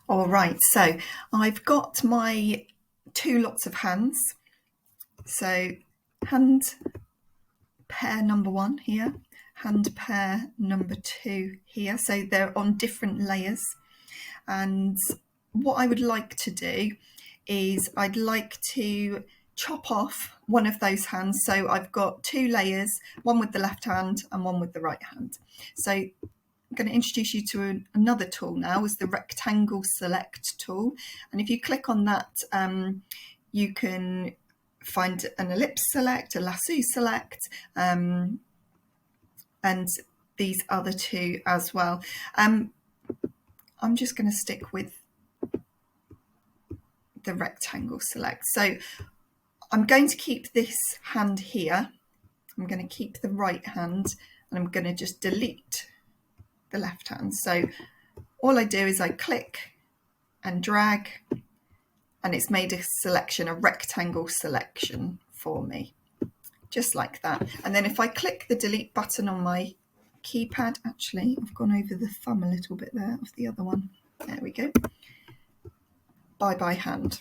All right, so I've got my two lots of hands. So hand pair number one here, hand pair number two here. So they're on different layers. And what I would like to do is I'd like to chop off one of those hands. So I've got two layers, one with the left hand and one with the right hand. So I'm going to introduce you to another tool now, is the rectangle select tool. And if you click on that, you can find an ellipse select, a lasso select, and these other two as well. I'm just going to stick with the rectangle select. So I'm going to keep this hand here. I'm going to keep the right hand and I'm going to just delete the left hand. So all I do is I click and drag and it's made a selection, a rectangle selection for me, just like that. And then if I click the delete button on my keypad, actually I've gone over the thumb a little bit there of the other one. There we go. Bye bye hand.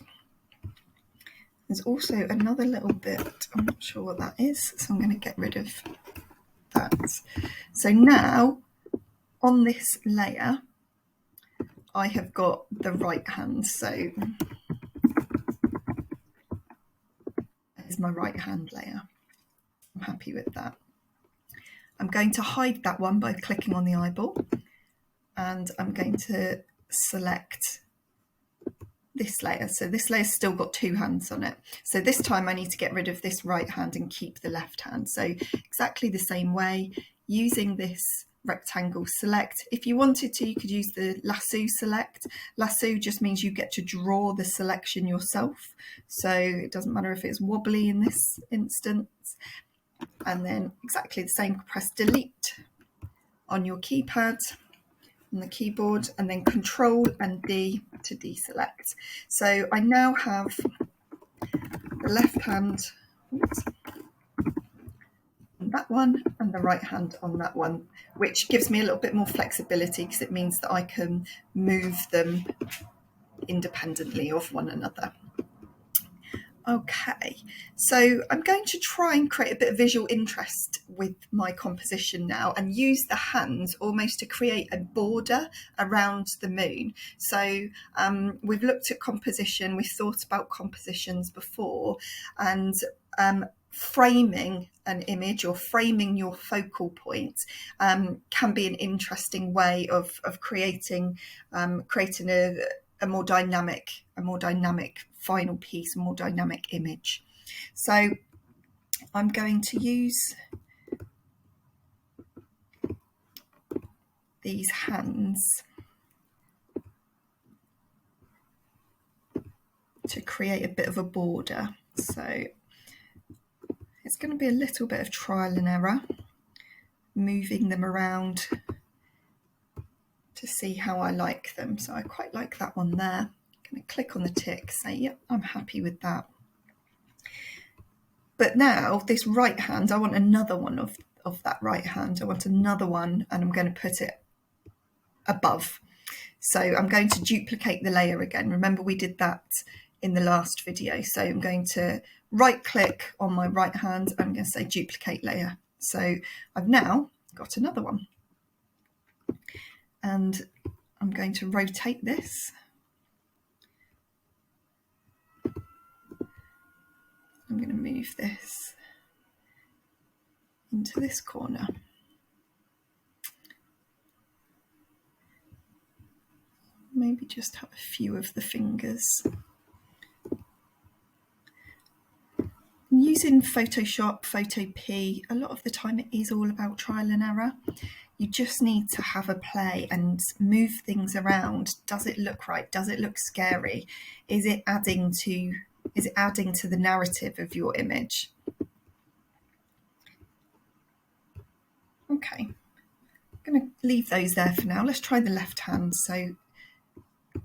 There's also another little bit, I'm not sure what that is, so I'm going to get rid of that. So now on this layer, I have got the right hand. So there's my right hand layer. I'm happy with that. I'm going to hide that one by clicking on the eyeball, and I'm going to select this layer. So this layer's still got two hands on it. So this time I need to get rid of this right hand and keep the left hand. So exactly the same way, using this rectangle select. If you wanted to, you could use the lasso select. Lasso just means you get to draw the selection yourself. So it doesn't matter if it's wobbly in this instance. And then exactly the same, press delete on your keypad on the keyboard, and then Control and D to deselect. So I now have the left hand on that one and the right hand on that one, which gives me a little bit more flexibility because it means that I can move them independently of one another. Okay, so I'm going to try and create a bit of visual interest with my composition now and use the hands almost to create a border around the moon. So we've looked at composition, we've thought about compositions before, and framing an image or framing your focal point can be an interesting way of creating a more dynamic final piece, a more dynamic image. So I'm going to use these hands to create a bit of a border. So it's going to be a little bit of trial and error, moving them around to see how I like them. So I quite like that one there. I'm going to click on the tick, say, yep, I'm happy with that. But now this right hand, I want another one of that right hand. I want another one, and I'm going to put it above. So I'm going to duplicate the layer again. Remember we did that in the last video. So I'm going to right click on my right hand. I'm going to say duplicate layer. So I've now got another one. And I'm going to rotate this. I'm going to move this into this corner. Maybe just have a few of the fingers. Using Photoshop, Photopea, a lot of the time it is all about trial and error. You just need to have a play and move things around. Does it look right? Does it look scary? Is it adding to the narrative of your image? Okay, I'm going to leave those there for now. Let's try the left hand. So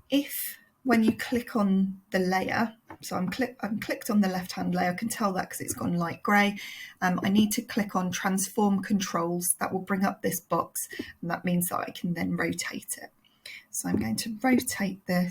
if when you click on the layer, so I'm clicked on the left hand layer, I can tell that because it's gone light grey. I need to click on transform controls. That will bring up this box, and that means that I can then rotate it. So I'm going to rotate this